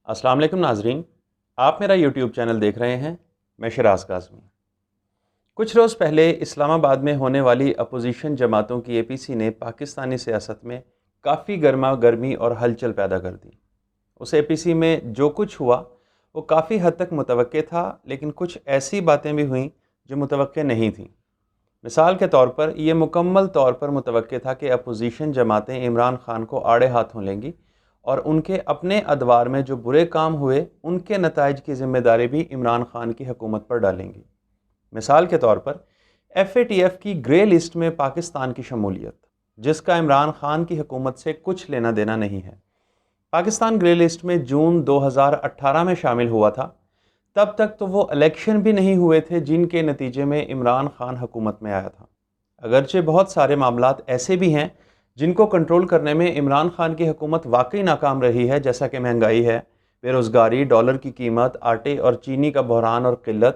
السلام علیکم ناظرین، آپ میرا یوٹیوب چینل دیکھ رہے ہیں۔ میں شراز کاظمی۔ کچھ روز پہلے اسلام آباد میں ہونے والی اپوزیشن جماعتوں کی APC نے پاکستانی سیاست میں کافی گرما گرمی اور ہلچل پیدا کر دی۔ اس APC میں جو کچھ ہوا وہ کافی حد تک متوقع تھا، لیکن کچھ ایسی باتیں بھی ہوئیں جو متوقع نہیں تھیں۔ مثال کے طور پر یہ مکمل طور پر متوقع تھا کہ اپوزیشن جماعتیں عمران خان کو آڑے ہاتھوں لیں گی اور ان کے اپنے ادوار میں جو برے کام ہوئے ان کے نتائج کی ذمہ داری بھی عمران خان کی حکومت پر ڈالیں گی۔ مثال کے طور پر FATF کی گرے لسٹ میں پاکستان کی شمولیت، جس کا عمران خان کی حکومت سے کچھ لینا دینا نہیں ہے۔ پاکستان گرے لسٹ میں جون 2018 میں شامل ہوا تھا۔ تب تک تو وہ الیکشن بھی نہیں ہوئے تھے جن کے نتیجے میں عمران خان حکومت میں آیا تھا۔ اگرچہ بہت سارے معاملات ایسے بھی ہیں جن کو کنٹرول کرنے میں عمران خان کی حکومت واقعی ناکام رہی ہے، جیسا کہ مہنگائی ہے، بے روزگاری، ڈالر کی قیمت، آٹے اور چینی کا بحران اور قلت،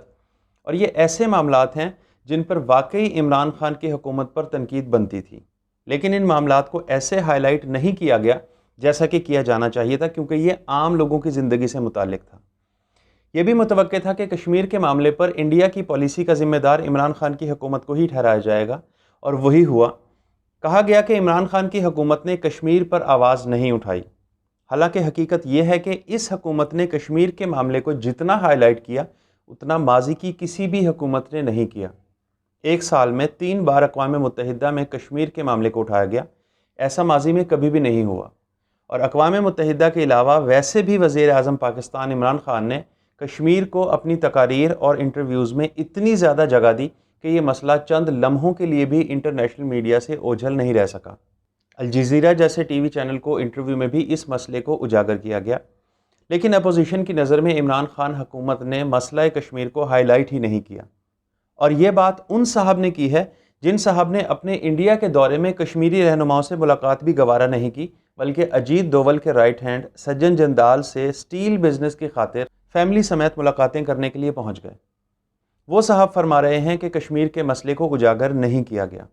اور یہ ایسے معاملات ہیں جن پر واقعی عمران خان کی حکومت پر تنقید بنتی تھی، لیکن ان معاملات کو ایسے ہائی لائٹ نہیں کیا گیا جیسا کہ کیا جانا چاہیے تھا، کیونکہ یہ عام لوگوں کی زندگی سے متعلق تھا۔ یہ بھی متوقع تھا کہ کشمیر کے معاملے پر انڈیا کی پالیسی کا ذمہ دار عمران خان کی حکومت کو ہی ٹھہرایا جائے گا، اور وہی ہوا۔ کہا گیا کہ عمران خان کی حکومت نے کشمیر پر آواز نہیں اٹھائی، حالانکہ حقیقت یہ ہے کہ اس حکومت نے کشمیر کے معاملے کو جتنا ہائی لائٹ کیا اتنا ماضی کی کسی بھی حکومت نے نہیں کیا۔ ایک سال میں 3 بار اقوام متحدہ میں کشمیر کے معاملے کو اٹھایا گیا، ایسا ماضی میں کبھی بھی نہیں ہوا۔ اور اقوام متحدہ کے علاوہ ویسے بھی وزیر اعظم پاکستان عمران خان نے کشمیر کو اپنی تقاریر اور انٹرویوز میں اتنی زیادہ جگہ دی کہ یہ مسئلہ چند لمحوں کے لیے بھی انٹرنیشنل میڈیا سے اوجھل نہیں رہ سکا۔ الجزیرہ جیسے ٹی وی چینل کو انٹرویو میں بھی اس مسئلے کو اجاگر کیا گیا، لیکن اپوزیشن کی نظر میں عمران خان حکومت نے مسئلہ کشمیر کو ہائی لائٹ ہی نہیں کیا۔ اور یہ بات ان صاحب نے کی ہے جن صاحب نے اپنے انڈیا کے دورے میں کشمیری رہنماؤں سے ملاقات بھی گوارا نہیں کی، بلکہ اجیت دوول کے رائٹ ہینڈ سجن جندال سے سٹیل بزنس کی خاطر فیملی سمیت ملاقاتیں کرنے کے لیے پہنچ گئے۔ وہ صاحب فرما رہے ہیں کہ کشمیر کے مسئلے کو اجاگر نہیں کیا گیا۔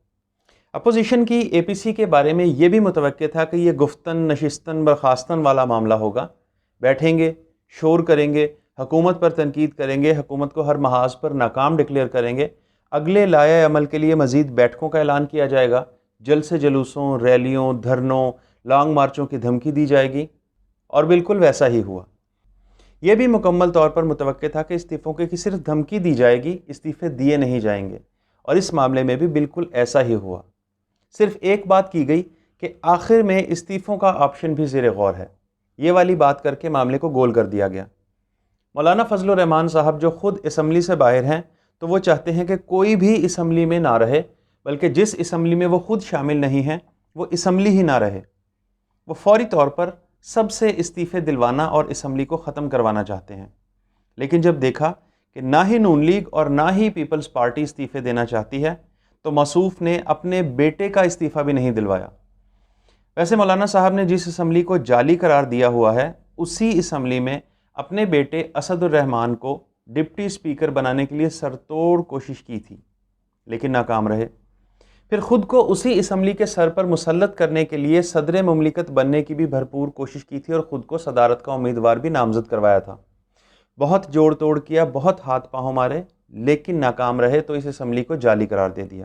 اپوزیشن کی APC کے بارے میں یہ بھی متوقع تھا کہ یہ گفتن نشستن برخاستن والا معاملہ ہوگا، بیٹھیں گے، شور کریں گے، حکومت پر تنقید کریں گے، حکومت کو ہر محاذ پر ناکام ڈکلیئر کریں گے، اگلے لائحہ عمل کے لیے مزید بیٹھکوں کا اعلان کیا جائے گا، جلسے جلوسوں، ریلیوں، دھرنوں، لانگ مارچوں کی دھمکی دی جائے گی، اور بالکل ویسا ہی ہوا۔ یہ بھی مکمل طور پر متوقع تھا کہ استعفوں کی صرف دھمکی دی جائے گی، استعفے دیے نہیں جائیں گے، اور اس معاملے میں بھی بالکل ایسا ہی ہوا۔ صرف ایک بات کی گئی کہ آخر میں استعفوں کا آپشن بھی زیر غور ہے، یہ والی بات کر کے معاملے کو گول کر دیا گیا۔ مولانا فضل الرحمان صاحب جو خود اسمبلی سے باہر ہیں، تو وہ چاہتے ہیں کہ کوئی بھی اسمبلی میں نہ رہے، بلکہ جس اسمبلی میں وہ خود شامل نہیں ہیں وہ اسمبلی ہی نہ رہے۔ وہ فوری طور پر سب سے استعفے دلوانا اور اسمبلی کو ختم کروانا چاہتے ہیں، لیکن جب دیکھا کہ نہ ہی نون لیگ اور نہ ہی پیپلز پارٹی استعفے دینا چاہتی ہے تو موصوف نے اپنے بیٹے کا استعفیٰ بھی نہیں دلوایا۔ ویسے مولانا صاحب نے جس اسمبلی کو جعلی قرار دیا ہوا ہے، اسی اسمبلی میں اپنے بیٹے اسد الرحمان کو ڈپٹی اسپیکر بنانے کے لیے سرتوڑ کوشش کی تھی، لیکن ناکام رہے۔ پھر خود کو اسی اسمبلی کے سر پر مسلط کرنے کے لیے صدر مملکت بننے کی بھی بھرپور کوشش کی تھی اور خود کو صدارت کا امیدوار بھی نامزد کروایا تھا۔ بہت جوڑ توڑ کیا، بہت ہاتھ پاؤں مارے، لیکن ناکام رہے تو اس اسمبلی کو جعلی قرار دے دیا۔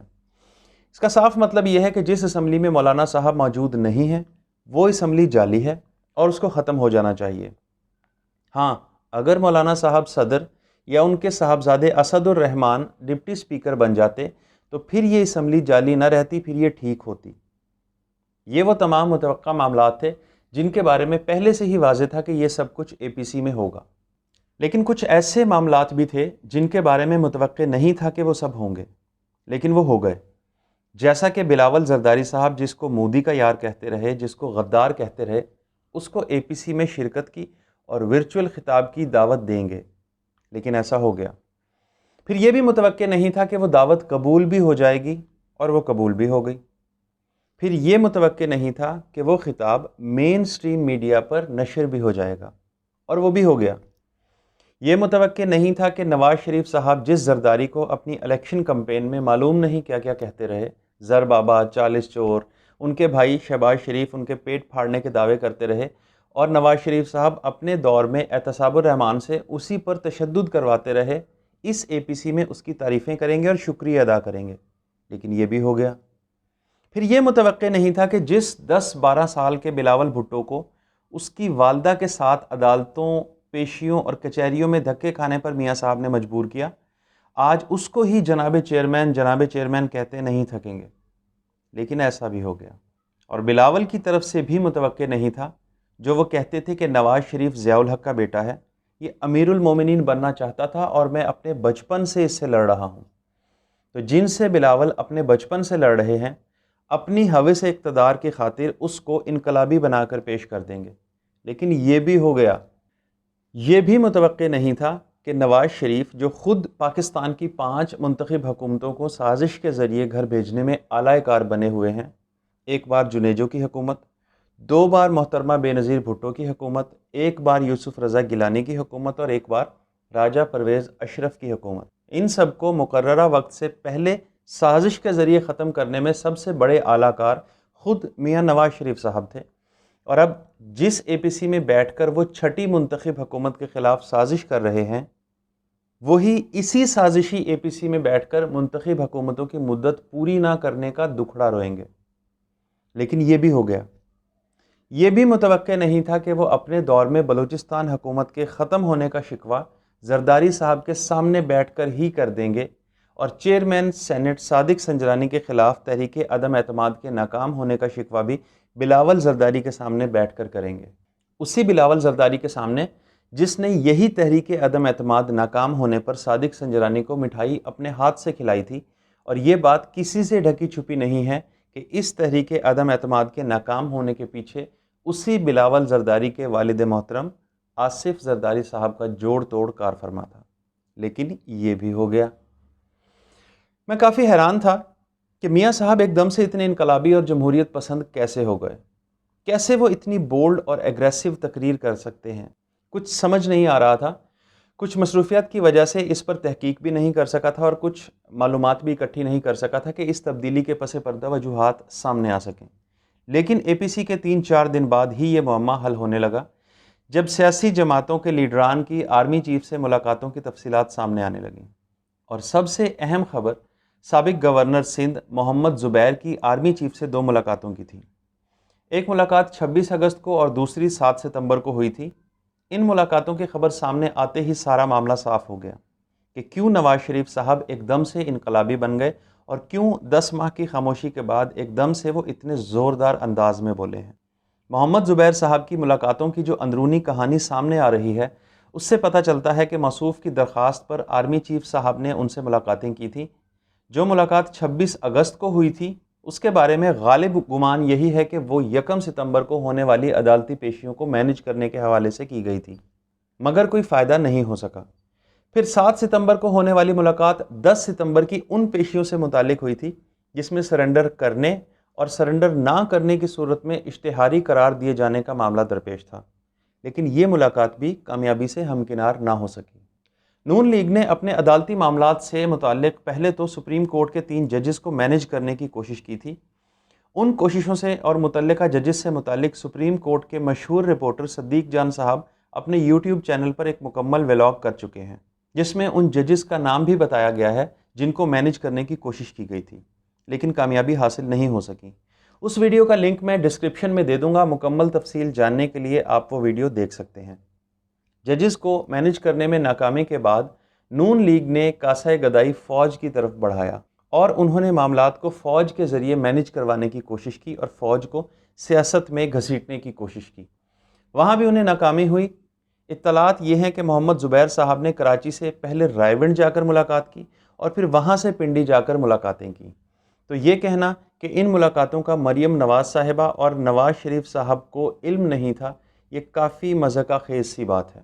اس کا صاف مطلب یہ ہے کہ جس اسمبلی میں مولانا صاحب موجود نہیں ہیں وہ اسمبلی جعلی ہے اور اس کو ختم ہو جانا چاہیے۔ ہاں، اگر مولانا صاحب صدر یا ان کے صاحبزادے اسد الرحمان ڈپٹی اسپیکر بن جاتے تو پھر یہ اسمبلی جعلی نہ رہتی، پھر یہ ٹھیک ہوتی۔ یہ وہ تمام متوقع معاملات تھے جن کے بارے میں پہلے سے ہی واضح تھا کہ یہ سب کچھ APC میں ہوگا، لیکن کچھ ایسے معاملات بھی تھے جن کے بارے میں متوقع نہیں تھا کہ وہ سب ہوں گے، لیکن وہ ہو گئے۔ جیسا کہ بلاول زرداری صاحب جس کو مودی کا یار کہتے رہے، جس کو غدار کہتے رہے، اس کو APC میں شرکت کی اور ورچوئل خطاب کی دعوت دیں گے، لیکن ایسا ہو گیا۔ پھر یہ بھی متوقع نہیں تھا کہ وہ دعوت قبول بھی ہو جائے گی، اور وہ قبول بھی ہو گئی۔ پھر یہ متوقع نہیں تھا کہ وہ خطاب مین سٹریم میڈیا پر نشر بھی ہو جائے گا، اور وہ بھی ہو گیا۔ یہ متوقع نہیں تھا کہ نواز شریف صاحب جس زرداری کو اپنی الیکشن کمپین میں معلوم نہیں کیا کیا کہتے رہے، زر بابا، 40 چور، ان کے بھائی شہباز شریف ان کے پیٹ پھاڑنے کے دعوے کرتے رہے، اور نواز شریف صاحب اپنے دور میں اعتصاب الرحمان سے اسی پر تشدد کرواتے رہے، اس اے پی سی میں اس کی تعریفیں کریں گے اور شکریہ ادا کریں گے، لیکن یہ بھی ہو گیا۔ پھر یہ متوقع نہیں تھا کہ جس 10-12 سال کے بلاول بھٹو کو اس کی والدہ کے ساتھ عدالتوں، پیشیوں اور کچہریوں میں دھکے کھانے پر میاں صاحب نے مجبور کیا، آج اس کو ہی جناب چیئرمین کہتے نہیں تھکیں گے۔ لیکن ایسا بھی ہو گیا، اور بلاول کی طرف سے بھی متوقع نہیں تھا، جو وہ کہتے تھے کہ نواز شریف ضیاء الحق کا بیٹا ہے، یہ امیر المومنین بننا چاہتا تھا اور میں اپنے بچپن سے اس سے لڑ رہا ہوں۔ تو جن سے بلاول اپنے بچپن سے لڑ رہے ہیں، اپنی ہوس اقتدار کی خاطر اس کو انقلابی بنا کر پیش کر دیں گے۔ لیکن یہ بھی ہو گیا۔ یہ بھی متوقع نہیں تھا کہ نواز شریف، جو خود پاکستان کی 5 منتخب حکومتوں کو سازش کے ذریعے گھر بھیجنے میں اعلی کار بنے ہوئے ہیں، ایک بار جنیجو کی حکومت، 2 بار محترمہ بے نظیر بھٹو کی حکومت، 1 بار یوسف رضا گیلانی کی حکومت اور 1 بار راجہ پرویز اشرف کی حکومت، ان سب کو مقررہ وقت سے پہلے سازش کے ذریعے ختم کرنے میں سب سے بڑے اعلی کار خود میاں نواز شریف صاحب تھے۔ اور اب جس اے پی سی میں بیٹھ کر وہ 6ٹھی منتخب حکومت کے خلاف سازش کر رہے ہیں، وہی اسی سازشی اے پی سی میں بیٹھ کر منتخب حکومتوں کی مدت پوری نہ کرنے کا دکھڑا روئیں گے۔ لیکن یہ بھی ہو گیا۔ یہ بھی متوقع نہیں تھا کہ وہ اپنے دور میں بلوچستان حکومت کے ختم ہونے کا شکوہ زرداری صاحب کے سامنے بیٹھ کر ہی کر دیں گے، اور چیئرمین سینٹ صادق سنجرانی کے خلاف تحریک عدم اعتماد کے ناکام ہونے کا شکوہ بھی بلاول زرداری کے سامنے بیٹھ کر کریں گے۔ اسی بلاول زرداری کے سامنے جس نے یہی تحریک عدم اعتماد ناکام ہونے پر صادق سنجرانی کو مٹھائی اپنے ہاتھ سے کھلائی تھی، اور یہ بات کسی سے ڈھکی چھپی نہیں ہے کہ اس تحریک عدم اعتماد کے ناکام ہونے کے پیچھے اسی بلاول زرداری کے والد محترم آصف زرداری صاحب کا جوڑ توڑ کار فرما تھا۔ لیکن یہ بھی ہو گیا۔ میں کافی حیران تھا کہ میاں صاحب ایک دم سے اتنے انقلابی اور جمہوریت پسند کیسے ہو گئے، کیسے وہ اتنی بولڈ اور ایگریسو تقریر کر سکتے ہیں۔ کچھ سمجھ نہیں آ رہا تھا۔ کچھ مصروفیات کی وجہ سے اس پر تحقیق بھی نہیں کر سکا تھا، اور کچھ معلومات بھی اکٹھی نہیں کر سکا تھا کہ اس تبدیلی کے پس پردہ وجوہات سامنے آ سکیں۔ لیکن اے پی سی کے 3-4 دن بعد ہی یہ معمہ حل ہونے لگا، جب سیاسی جماعتوں کے لیڈران کی آرمی چیف سے ملاقاتوں کی تفصیلات سامنے آنے لگیں۔ اور سب سے اہم خبر سابق گورنر سندھ محمد زبیر کی آرمی چیف سے 2 ملاقاتوں کی تھی۔ ایک ملاقات 26 اگست کو اور دوسری 7 ستمبر کو ہوئی تھی۔ ان ملاقاتوں کی خبر سامنے آتے ہی سارا معاملہ صاف ہو گیا کہ کیوں نواز شریف صاحب ایک دم سے انقلابی بن گئے، اور کیوں 10 ماہ کی خاموشی کے بعد ایک دم سے وہ اتنے زوردار انداز میں بولے ہیں۔ محمد زبیر صاحب کی ملاقاتوں کی جو اندرونی کہانی سامنے آ رہی ہے، اس سے پتہ چلتا ہے کہ موصوف کی درخواست پر آرمی چیف صاحب نے ان سے ملاقاتیں کی تھیں۔ جو ملاقات 26 اگست کو ہوئی تھی، اس کے بارے میں غالب گمان یہی ہے کہ وہ 1 ستمبر کو ہونے والی عدالتی پیشیوں کو مینج کرنے کے حوالے سے کی گئی تھی، مگر کوئی فائدہ نہیں ہو سکا۔ پھر 7 ستمبر کو ہونے والی ملاقات 10 ستمبر کی ان پیشیوں سے متعلق ہوئی تھی جس میں سرنڈر کرنے اور سرنڈر نہ کرنے کی صورت میں اشتہاری قرار دیے جانے کا معاملہ درپیش تھا، لیکن یہ ملاقات بھی کامیابی سے ہمکنار نہ ہو سکی۔ نون لیگ نے اپنے عدالتی معاملات سے متعلق پہلے تو سپریم کورٹ کے 3 ججز کو مینج کرنے کی کوشش کی تھی۔ ان کوششوں سے اور متعلقہ ججز سے متعلق سپریم کورٹ کے مشہور رپورٹر صدیق جان صاحب اپنے یوٹیوب چینل پر ایک مکمل ولاگ کر چکے ہیں، جس میں ان ججز کا نام بھی بتایا گیا ہے جن کو مینج کرنے کی کوشش کی گئی تھی، لیکن کامیابی حاصل نہیں ہو سکی۔ اس ویڈیو کا لنک میں ڈسکرپشن میں دے دوں گا، مکمل تفصیل جاننے کے لیے آپ وہ ویڈیو دیکھ سکتے ہیں۔ ججز کو مینج کرنے میں ناکامی کے بعد نون لیگ نے کاسہ گدائی فوج کی طرف بڑھایا، اور انہوں نے معاملات کو فوج کے ذریعے مینج کروانے کی کوشش کی اور فوج کو سیاست میں گھسیٹنے کی کوشش کی۔ وہاں بھی انہیں ناکامی ہوئی۔ اطلاعات یہ ہیں کہ محمد زبیر صاحب نے کراچی سے پہلے رائے ونڈ جا کر ملاقات کی اور پھر وہاں سے پنڈی جا کر ملاقاتیں کی۔ تو یہ کہنا کہ ان ملاقاتوں کا مریم نواز صاحبہ اور نواز شریف صاحب کو علم نہیں تھا، یہ کافی مضحکہ خیز سی بات ہے۔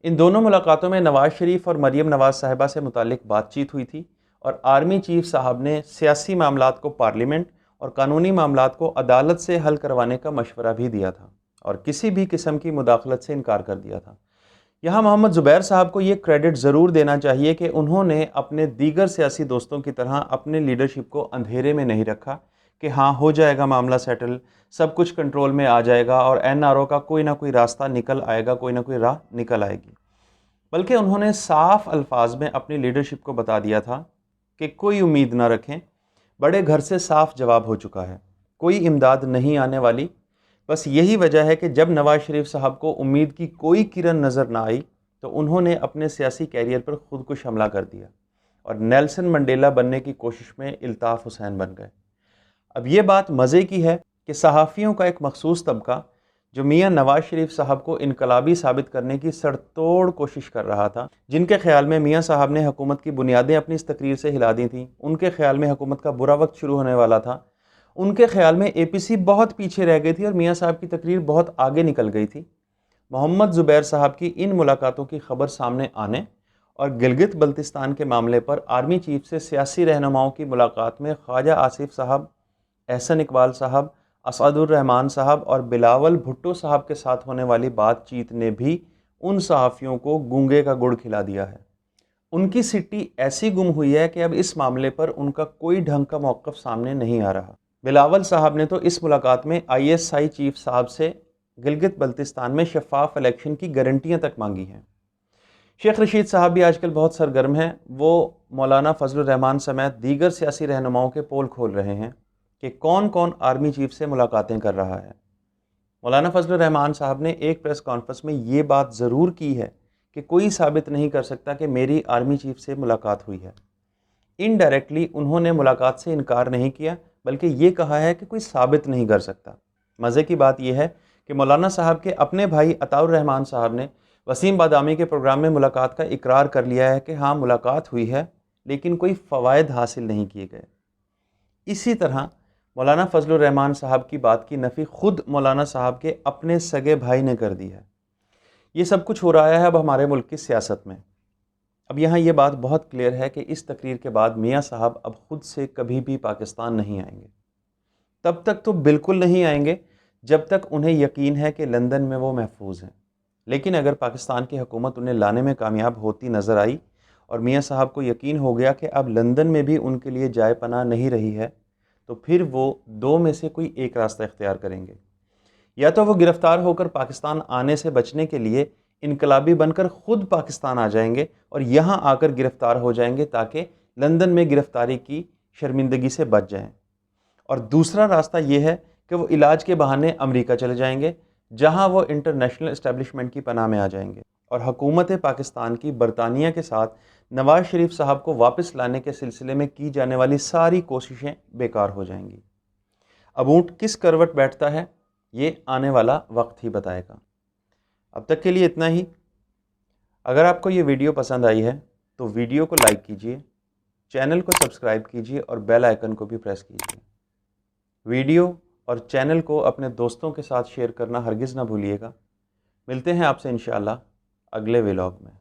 ان دونوں ملاقاتوں میں نواز شریف اور مریم نواز صاحبہ سے متعلق بات چیت ہوئی تھی، اور آرمی چیف صاحب نے سیاسی معاملات کو پارلیمنٹ اور قانونی معاملات کو عدالت سے حل کروانے کا مشورہ بھی دیا تھا، اور کسی بھی قسم کی مداخلت سے انکار کر دیا تھا۔ یہاں محمد زبیر صاحب کو یہ کریڈٹ ضرور دینا چاہیے کہ انہوں نے اپنے دیگر سیاسی دوستوں کی طرح اپنے لیڈرشپ کو اندھیرے میں نہیں رکھا، کہ ہاں ہو جائے گا معاملہ سیٹل، سب کچھ کنٹرول میں آ جائے گا اور NRO کا کوئی نہ کوئی راستہ نکل آئے گا، کوئی نہ کوئی راہ نکل آئے گی، بلکہ انہوں نے صاف الفاظ میں اپنی لیڈرشپ کو بتا دیا تھا کہ کوئی امید نہ رکھیں، بڑے گھر سے صاف جواب ہو چکا ہے، کوئی امداد نہیں آنے والی۔ بس یہی وجہ ہے کہ جب نواز شریف صاحب کو امید کی کوئی کرن نظر نہ آئی تو انہوں نے اپنے سیاسی کیریئر پر خودکش حملہ کر دیا اور نیلسن منڈیلا بننے کی کوشش میں الطاف حسین بن گئے۔ اب یہ بات مزے کی ہے کہ صحافیوں کا ایک مخصوص طبقہ جو میاں نواز شریف صاحب کو انقلابی ثابت کرنے کی سر توڑ کوشش کر رہا تھا، جن کے خیال میں میاں صاحب نے حکومت کی بنیادیں اپنی اس تقریر سے ہلا دی تھیں، ان کے خیال میں حکومت کا برا وقت شروع ہونے والا تھا، ان کے خیال میں APC بہت پیچھے رہ گئی تھی اور میاں صاحب کی تقریر بہت آگے نکل گئی تھی، محمد زبیر صاحب کی ان ملاقاتوں کی خبر سامنے آنے اور گلگت بلتستان کے معاملے پر آرمی چیف سے سیاسی رہنماؤں کی ملاقات میں خواجہ آصف صاحب، احسن اقبال صاحب، اسعد الرحمان صاحب اور بلاول بھٹو صاحب کے ساتھ ہونے والی بات چیت نے بھی ان صحافیوں کو گونگے کا گڑ کھلا دیا ہے۔ ان کی سٹی ایسی گم ہوئی ہے کہ اب اس معاملے پر ان کا کوئی ڈھنگ کا موقف سامنے نہیں آ رہا۔ بلاول صاحب نے تو اس ملاقات میں ISI چیف صاحب سے گلگت بلتستان میں شفاف الیکشن کی گارنٹیاں تک مانگی ہیں۔ شیخ رشید صاحب بھی آج کل بہت سرگرم ہیں، وہ مولانا فضل الرحمان سمیت دیگر سیاسی رہنماؤں کے پول کھول رہے ہیں کہ کون کون آرمی چیف سے ملاقاتیں کر رہا ہے۔ مولانا فضل الرحمان صاحب نے ایک پریس کانفرنس میں یہ بات ضرور کی ہے کہ کوئی ثابت نہیں کر سکتا کہ میری آرمی چیف سے ملاقات ہوئی ہے۔ انڈائریکٹلی انہوں نے ملاقات سے انکار نہیں کیا، بلکہ یہ کہا ہے کہ کوئی ثابت نہیں کر سکتا۔ مزے کی بات یہ ہے کہ مولانا صاحب کے اپنے بھائی عطاء الرحمان صاحب نے وسیم بادامی کے پروگرام میں ملاقات کا اقرار کر لیا ہے کہ ہاں ملاقات ہوئی ہے، لیکن کوئی فوائد حاصل نہیں کیے گئے۔ اسی طرح مولانا فضل الرحمان صاحب کی بات کی نفی خود مولانا صاحب کے اپنے سگے بھائی نے کر دی ہے۔ یہ سب کچھ ہو رہا ہے اب ہمارے ملک کی سیاست میں۔ اب یہاں یہ بات بہت کلیئر ہے کہ اس تقریر کے بعد میاں صاحب اب خود سے کبھی بھی پاکستان نہیں آئیں گے۔ تب تک تو بالکل نہیں آئیں گے جب تک انہیں یقین ہے کہ لندن میں وہ محفوظ ہیں، لیکن اگر پاکستان کی حکومت انہیں لانے میں کامیاب ہوتی نظر آئی اور میاں صاحب کو یقین ہو گیا کہ اب لندن میں بھی ان کے لیے جائے پناہ نہیں رہی ہے، تو پھر وہ دو میں سے کوئی ایک راستہ اختیار کریں گے۔ یا تو وہ گرفتار ہو کر پاکستان آنے سے بچنے کے لیے انقلابی بن کر خود پاکستان آ جائیں گے اور یہاں آ کر گرفتار ہو جائیں گے تاکہ لندن میں گرفتاری کی شرمندگی سے بچ جائیں، اور دوسرا راستہ یہ ہے کہ وہ علاج کے بہانے امریکہ چلے جائیں گے، جہاں وہ انٹرنیشنل اسٹیبلشمنٹ کی پناہ میں آ جائیں گے اور حکومت پاکستان کی برطانیہ کے ساتھ نواز شریف صاحب کو واپس لانے کے سلسلے میں کی جانے والی ساری کوششیں بیکار ہو جائیں گی۔ اب اونٹ کس کروٹ بیٹھتا ہے یہ آنے والا وقت ہی بتائے گا۔ اب تک کے لیے اتنا ہی۔ اگر آپ کو یہ ویڈیو پسند آئی ہے تو ویڈیو کو لائک کیجیے، چینل کو سبسکرائب کیجیے اور بیل آئیکن کو بھی پریس کیجیے۔ ویڈیو اور چینل کو اپنے دوستوں کے ساتھ شیئر کرنا ہرگز نہ بھولیے گا۔ ملتے ہیں آپ سے انشاءاللہ اگلے ولاگ میں۔